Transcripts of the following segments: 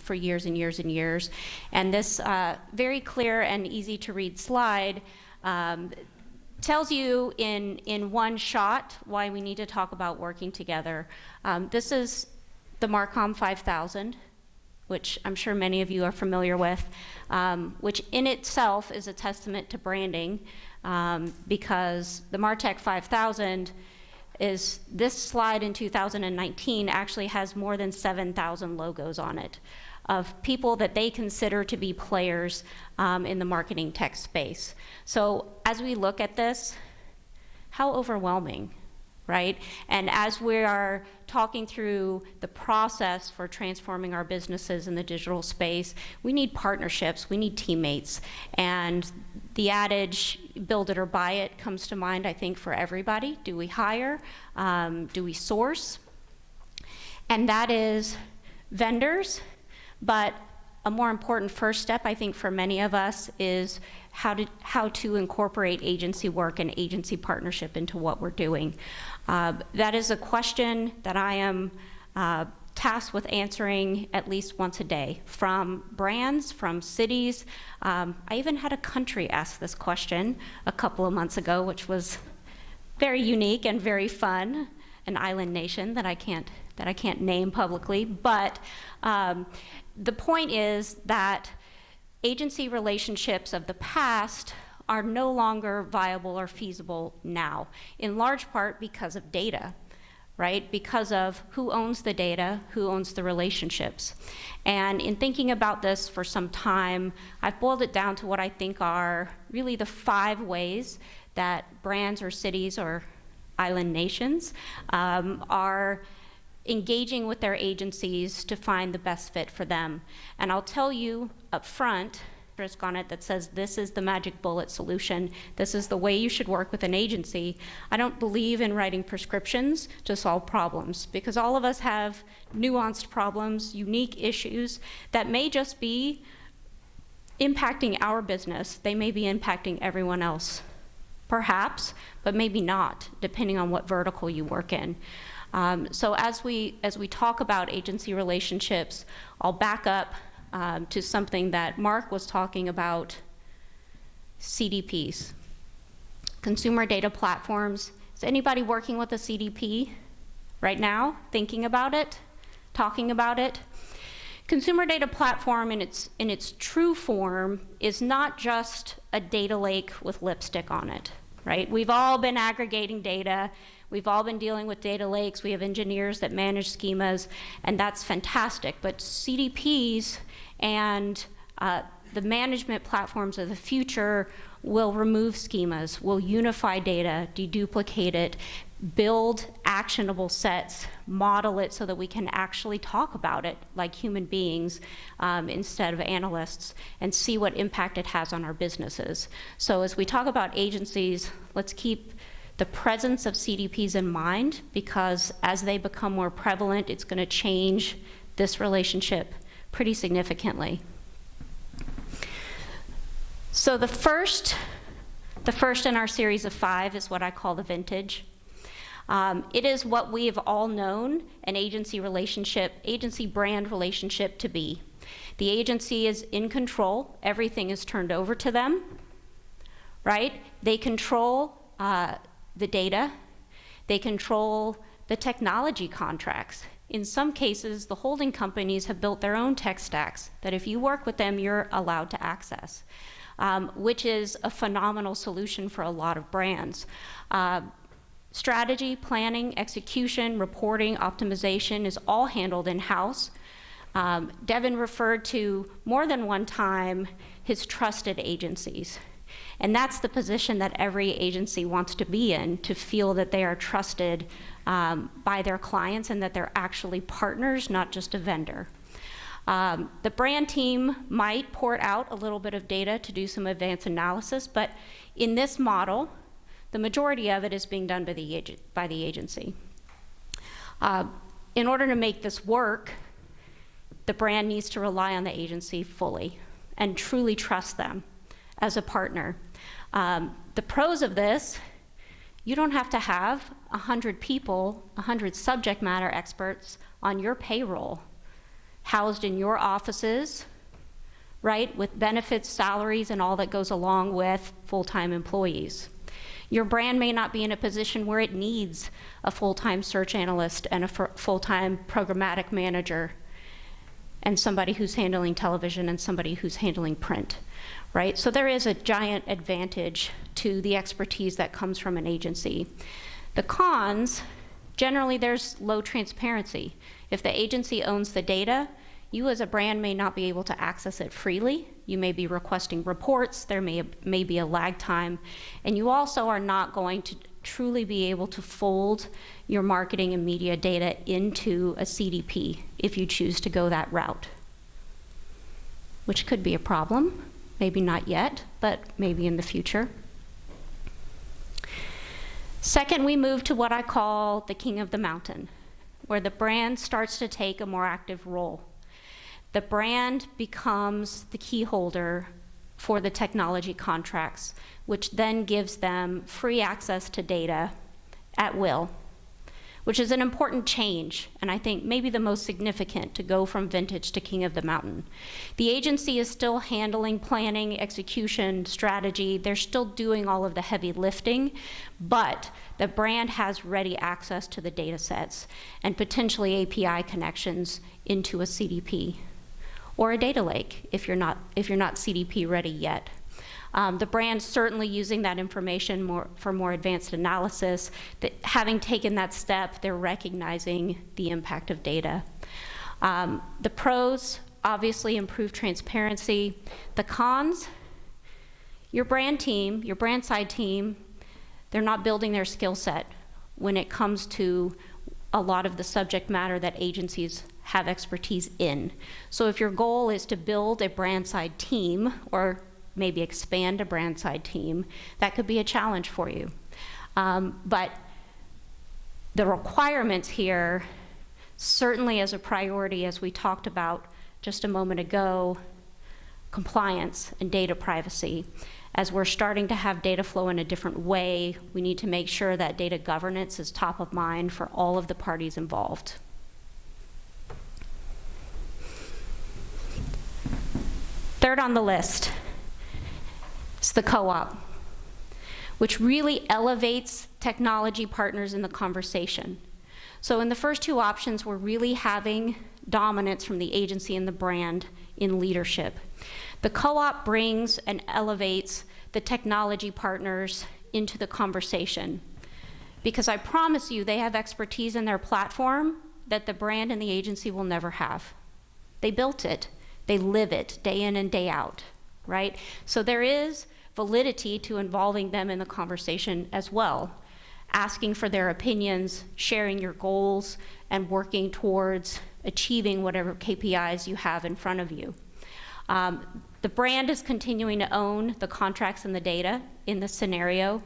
for years and years and years. And this very clear and easy to read slide tells you in one shot why we need to talk about working together. This is the Marcom 5000, which I'm sure many of you are familiar with, which in itself is a testament to branding, because the Martech 5000 is, this slide in 2019 actually has more than 7,000 logos on it of people that they consider to be players in the marketing tech space. So as we look at this, how overwhelming, right? And as we are talking through the process for transforming our businesses in the digital space, we need partnerships, we need teammates. And the adage, build it or buy it, comes to mind, I think, for everybody. Do we hire? Do we source? And that is vendors, but a more important first step, I think, for many of us is how to incorporate agency work and agency partnership into what we're doing. That is a question that I am tasked with answering at least once a day, from brands, from cities. I even had a country ask this question a couple of months ago, which was very unique and very fun, an island nation that I can't name publicly, but the point is that agency relationships of the past are no longer viable or feasible now, in large part because of data, right? Because of who owns the data, who owns the relationships. And in thinking about this for some time, I've boiled it down to what I think are really the 5 ways that brands or cities or island nations are engaging with their agencies to find the best fit for them. And I'll tell you up front, risk on it that says this is the magic bullet solution, this is the way you should work with an agency. I don't believe in writing prescriptions to solve problems, because all of us have nuanced problems, unique issues that may just be impacting our business. They may be impacting everyone else, perhaps, but maybe not, depending on what vertical you work in. So as we talk about agency relationships, I'll back up to something that Mark was talking about, CDPs, consumer data platforms. Is anybody working with a CDP right now, thinking about it, talking about it? Consumer data platform in its true form is not just a data lake with lipstick on it, right? We've all been aggregating data. We've all been dealing with data lakes. We have engineers that manage schemas, and that's fantastic. But CDPs and the management platforms of the future will remove schemas, will unify data, deduplicate it, build actionable sets, model it so that we can actually talk about it like human beings instead of analysts, and see what impact it has on our businesses. So as we talk about agencies, let's keep the presence of CDPs in mind, because as they become more prevalent, it's going to change this relationship pretty significantly. So the first in our series of 5 is what I call the vintage. It is what we have all known an agency brand relationship to be. The agency is in control. Everything is turned over to them, right? They control the data. They control the technology contracts. In some cases, the holding companies have built their own tech stacks that if you work with them, you're allowed to access, which is a phenomenal solution for a lot of brands. Strategy, planning, execution, reporting, optimization is all handled in-house. Devin referred to more than one time his trusted agencies. And that's the position that every agency wants to be in, to feel that they are trusted by their clients and that they're actually partners, not just a vendor. The brand team might port out a little bit of data to do some advanced analysis, but in this model, the majority of it is being done by the agency. In order to make this work, the brand needs to rely on the agency fully and truly trust them as a partner. The pros of this, you don't have to have 100 people, 100 subject matter experts on your payroll housed in your offices, right, with benefits, salaries, and all that goes along with full-time employees. Your brand may not be in a position where it needs a full-time search analyst and a full-time programmatic manager and somebody who's handling television and somebody who's handling print, right? So there is a giant advantage to the expertise that comes from an agency. The cons, generally there's low transparency. If the agency owns the data, you as a brand may not be able to access it freely. You may be requesting reports, there may be a lag time, and you also are not going to truly be able to fold your marketing and media data into a CDP if you choose to go that route, which could be a problem. Maybe not yet, but maybe in the future. Second, we move to what I call the king of the mountain, where the brand starts to take a more active role. The brand becomes the key holder for the technology contracts, which then gives them free access to data at will, which is an important change, and I think maybe the most significant to go from vintage to king of the mountain. The agency is still handling planning, execution, strategy. They're still doing all of the heavy lifting, but the brand has ready access to the data sets and potentially API connections into a CDP or a data lake if you're not CDP ready yet. The brand's certainly using that information for more advanced analysis. Having taken that step, they're recognizing the impact of data. The pros, obviously improve transparency. The cons, your brand team, your brand side team, they're not building their skill set when it comes to a lot of the subject matter that agencies have expertise in. So if your goal is to build a brand side team or maybe expand a brand side team, that could be a challenge for you. But the requirements here, certainly as a priority, as we talked about just a moment ago, compliance and data privacy. As we're starting to have data flow in a different way, we need to make sure that data governance is top of mind for all of the parties involved. Third on the list is the co-op, which really elevates technology partners in the conversation. So in the first two options, we're really having dominance from the agency and the brand in leadership. The co-op brings and elevates the technology partners into the conversation, because I promise you they have expertise in their platform that the brand and the agency will never have. They built it, they live it day in and day out, right? So there is validity to involving them in the conversation as well, asking for their opinions, sharing your goals, and working towards achieving whatever KPIs you have in front of you. The brand is continuing to own the contracts and the data in this scenario.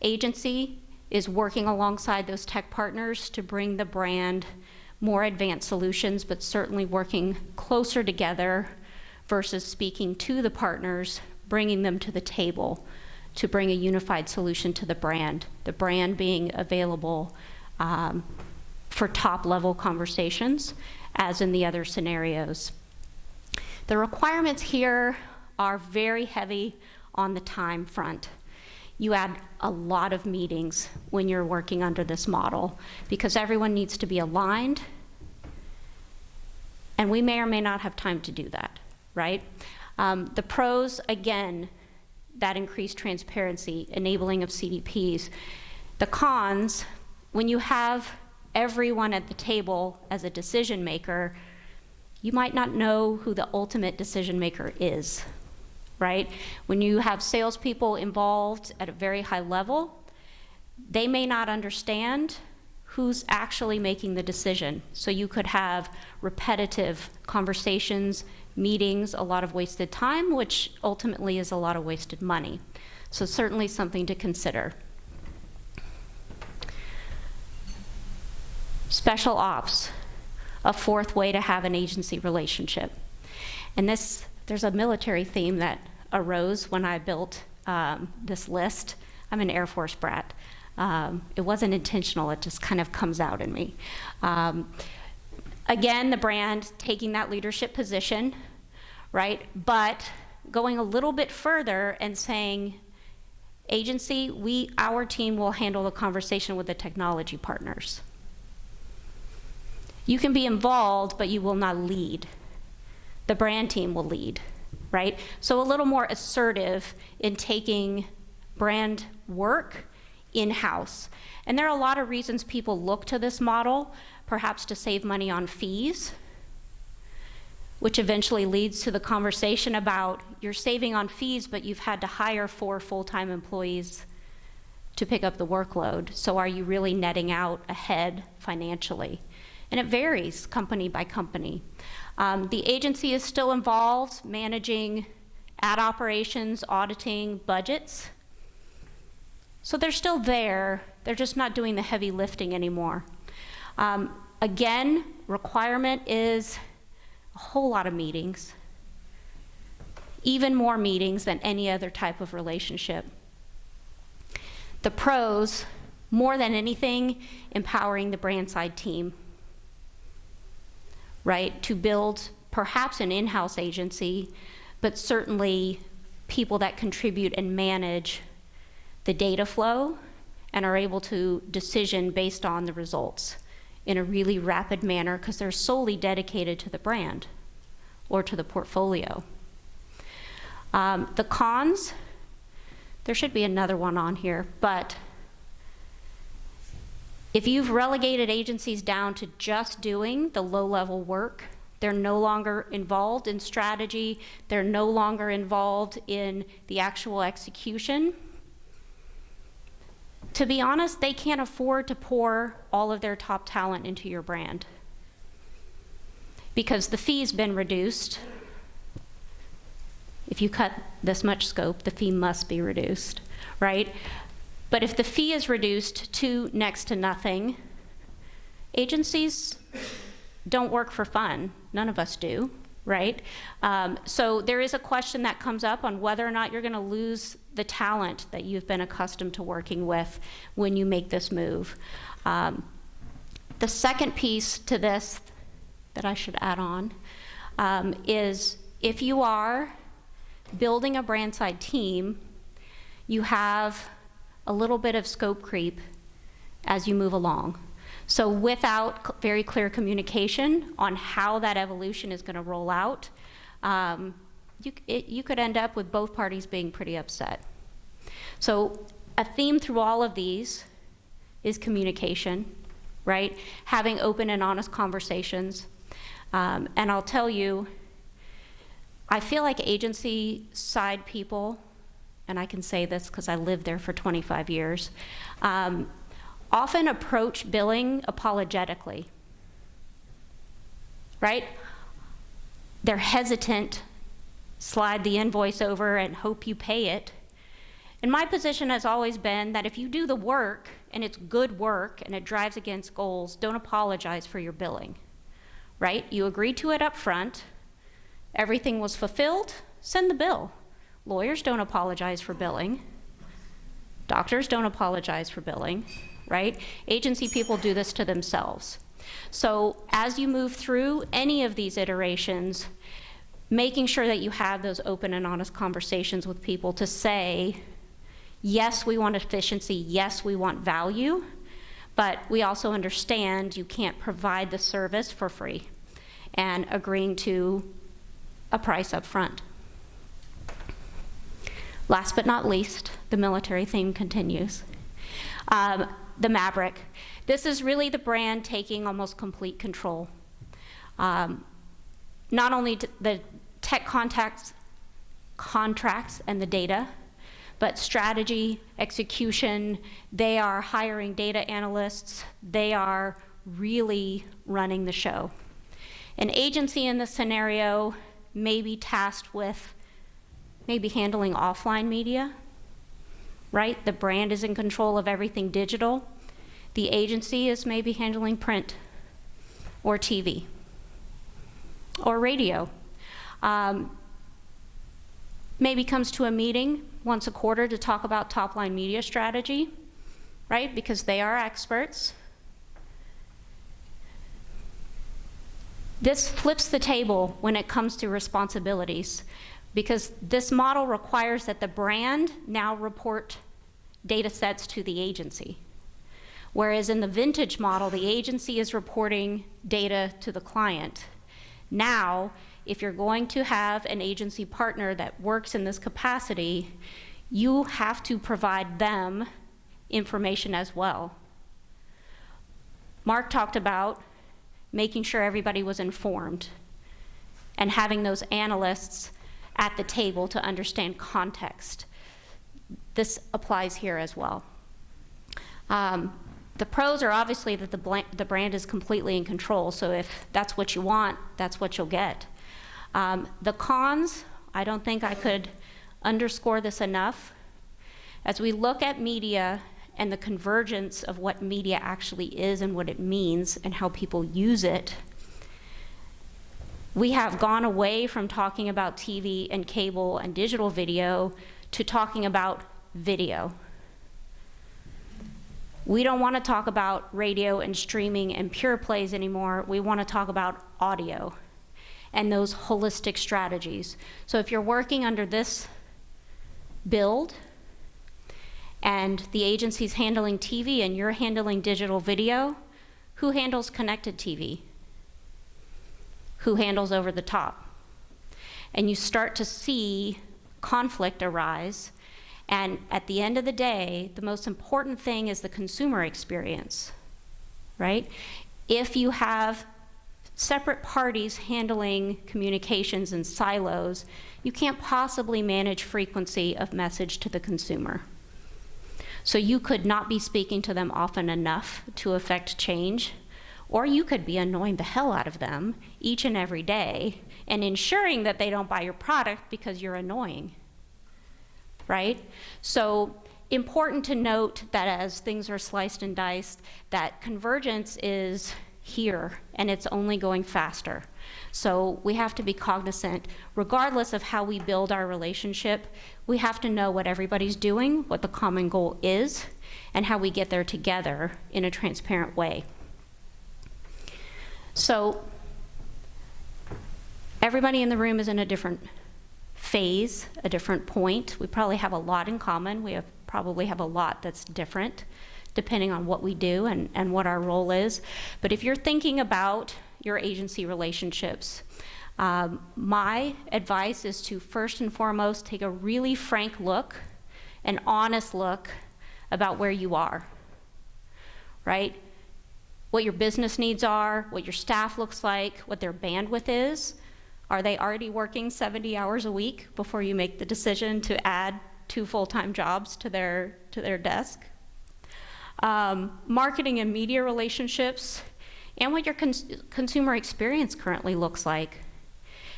Agency is working alongside those tech partners to bring the brand more advanced solutions, but certainly working closer together versus speaking to the partners, bringing them to the table to bring a unified solution to the brand being available for top-level conversations, as in the other scenarios. The requirements here are very heavy on the time front. You add a lot of meetings when you're working under this model because everyone needs to be aligned, and we may or may not have time to do that, right? The pros, again, that increased transparency, enabling of CDPs. The cons, when you have everyone at the table as a decision maker, you might not know who the ultimate decision maker is, right? When you have salespeople involved at a very high level, they may not understand who's actually making the decision. So you could have repetitive conversations, meetings, a lot of wasted time, which ultimately is a lot of wasted money. So certainly something to consider. Special ops, a fourth way to have an agency relationship. And there's a military theme that arose when I built this list. I'm an Air Force brat. It wasn't intentional, it just kind of comes out in me. Again, the brand taking that leadership position, right? But going a little bit further and saying, agency, our team will handle the conversation with the technology partners. You can be involved, but you will not lead. The brand team will lead, right? So a little more assertive in taking brand work in-house. And there are a lot of reasons people look to this model, perhaps to save money on fees, which eventually leads to the conversation about you're saving on fees, but you've had to hire 4 full-time employees to pick up the workload. So are you really netting out ahead financially? And it varies company by company. The agency is still involved managing ad operations, auditing, budgets. So they're still there, they're just not doing the heavy lifting anymore. Again, requirement is a whole lot of meetings, even more meetings than any other type of relationship. The pros, more than anything, empowering the brand side team, right? To build perhaps an in-house agency, but certainly people that contribute and manage the data flow and are able to decision based on the results in a really rapid manner because they're solely dedicated to the brand or to the portfolio. The cons, there should be another one on here, but if you've relegated agencies down to just doing the low-level work, they're no longer involved in strategy, they're no longer involved in the actual execution. To be honest, they can't afford to pour all of their top talent into your brand because the fee's been reduced. If you cut this much scope, the fee must be reduced, right? But if the fee is reduced to next to nothing, agencies don't work for fun. None of us do, right? So there is a question that comes up on whether or not you're going to lose the talent that you've been accustomed to working with when you make this move. The second piece to this that I should add on is if you are building a brand side team, you have a little bit of scope creep as you move along. So without very clear communication on how that evolution is going to roll out, you could end up with both parties being pretty upset. So a theme through all of these is communication, right? Having open and honest conversations. And I'll tell you, I feel like agency side people, and I can say this because I lived there for 25 years, often approach billing apologetically, right? They're hesitant, slide the invoice over and hope you pay it. And my position has always been that if you do the work and it's good work and it drives against goals, don't apologize for your billing, right? You agreed to it up front, everything was fulfilled, send the bill. Lawyers don't apologize for billing. Doctors don't apologize for billing, right? Agency people do this to themselves. So as you move through any of these iterations, making sure that you have those open and honest conversations with people to say, yes, we want efficiency, yes, we want value, but we also understand you can't provide the service for free, and agreeing to a price up front. Last but not least, the military theme continues. The Maverick. This is really the brand taking almost complete control. Not only the tech contracts and the data, but strategy, execution. They are hiring data analysts. They are really running the show. An agency in this scenario may be tasked with maybe handling offline media, right? The brand is in control of everything digital. The agency is maybe handling print or TV or radio. Maybe comes to a meeting once a quarter to talk about top-line media strategy, right? Because they are experts. This flips the table when it comes to responsibilities, because this model requires that the brand now report data sets to the agency. Whereas in the vintage model, the agency is reporting data to the client. Now, if you're going to have an agency partner that works in this capacity, you have to provide them information as well. Mark talked about making sure everybody was informed and having those analysts at the table to understand context. This applies here as well. The pros are obviously that the brand is completely in control, so if that's what you want, that's what you'll get. The cons, I don't think I could underscore this enough. As we look at media and the convergence of what media actually is and what it means and how people use it, we have gone away from talking about TV and cable and digital video to talking about video. We don't want to talk about radio and streaming and pure plays anymore. We want to talk about audio and those holistic strategies. So if you're working under this build and the agency's handling TV and you're handling digital video, who handles connected TV? Who handles over the top? And you start to see conflict arise. And at the end of the day, the most important thing is the consumer experience, right? If you have separate parties handling communications in silos, you can't possibly manage frequency of message to the consumer. So you could not be speaking to them often enough to affect change, or you could be annoying the hell out of them each and every day and ensuring that they don't buy your product because you're annoying, right? So important to note that as things are sliced and diced, that convergence is here and it's only going faster. So we have to be cognizant, regardless of how we build our relationship, we have to know what everybody's doing, what the common goal is, and how we get there together in a transparent way. So everybody in the room is in a different phase, a different point. We probably have a lot in common. We probably have a lot that's different depending on what we do and what our role is. But if you're thinking about your agency relationships, my advice is to first and foremost take a really frank look, an honest look about where you are, right? What your business needs are, what your staff looks like, what their bandwidth is. Are they already working 70 hours a week before you make the decision to add 2 full-time jobs to their desk? Marketing and media relationships, and what your consumer experience currently looks like.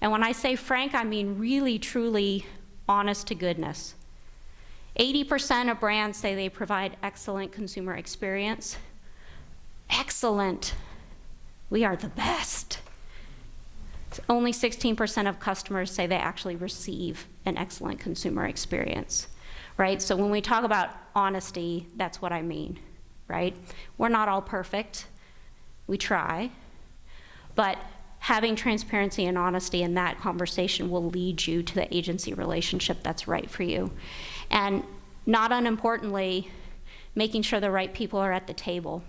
And when I say frank, I mean really, truly honest to goodness. 80% of brands say they provide excellent consumer experience. Excellent. We are the best. Only 16% of customers say they actually receive an excellent consumer experience, right? So when we talk about honesty, that's what I mean, right? We're not all perfect. We try. But having transparency and honesty in that conversation will lead you to the agency relationship that's right for you. And not unimportantly, making sure the right people are at the table.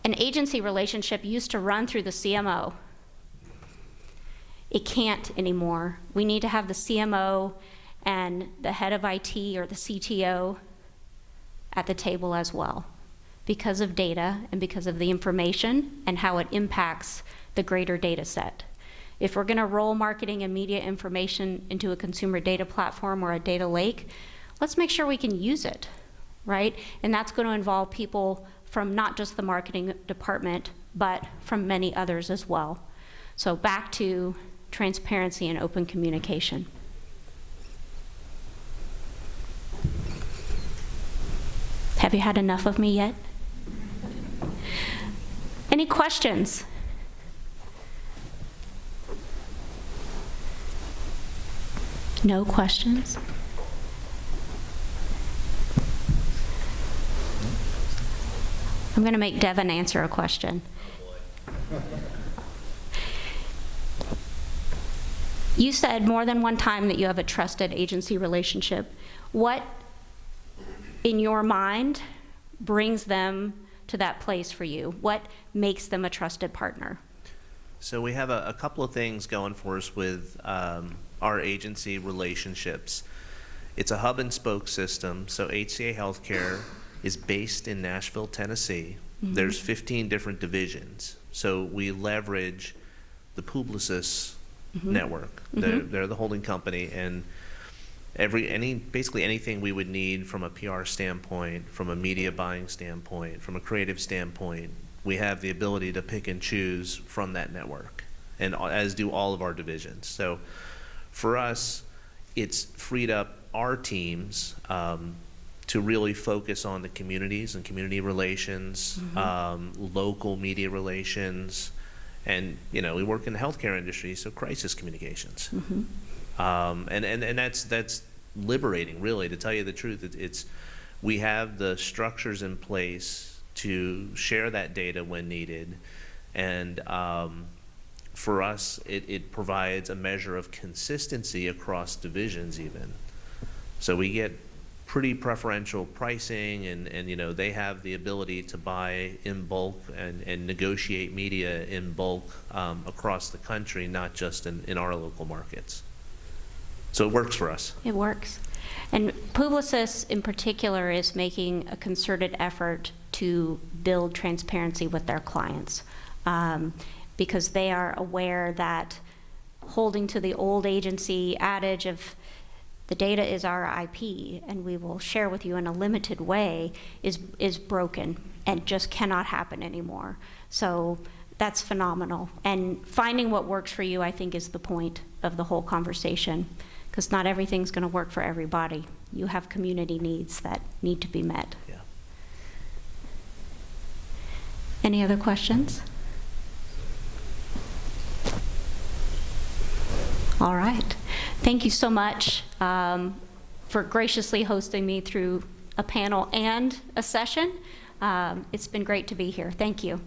An agency relationship used to run through the CMO. It can't anymore. We need to have the CMO and the head of IT or the CTO at the table as well, because of data and because of the information and how it impacts the greater data set. If we're gonna roll marketing and media information into a consumer data platform or a data lake, let's make sure we can use it, right? And that's gonna involve people from not just the marketing department, but from many others as well. So back to transparency and open communication. Have you had enough of me yet? Any questions? No questions? I'm going to make Devin answer a question. You said more than one time that you have a trusted agency relationship. What, in your mind, brings them to that place for you? What makes them a trusted partner? So we have a couple of things going for us with our agency relationships. It's a hub and spoke system. So HCA Healthcare is based in Nashville, Tennessee. Mm-hmm. There's 15 different divisions. So we leverage the Publicis mm-hmm. network. Mm-hmm. They're the holding company, and basically anything we would need from a PR standpoint, from a media buying standpoint, from a creative standpoint, we have the ability to pick and choose from that network, and as do all of our divisions. So for us, it's freed up our teams to really focus on the communities and community relations, mm-hmm. Local media relations, and we work in the healthcare industry, so crisis communications. Mm-hmm. And that's liberating, really, to tell you the truth. We have the structures in place to share that data when needed, and for us, it provides a measure of consistency across divisions even. So we get pretty preferential pricing, and they have the ability to buy in bulk and negotiate media in bulk across the country, not just in our local markets. So it works for us. It works. And Publicis in particular is making a concerted effort to build transparency with their clients, because they are aware that holding to the old agency adage of the data is our IP and we will share with you in a limited way is broken and just cannot happen anymore. So that's phenomenal. And finding what works for you, I think, is the point of the whole conversation, because not everything's going to work for everybody. You have community needs that need to be met. Yeah. Any other questions? All right. Thank you so much for graciously hosting me through a panel and a session. It's been great to be here. Thank you.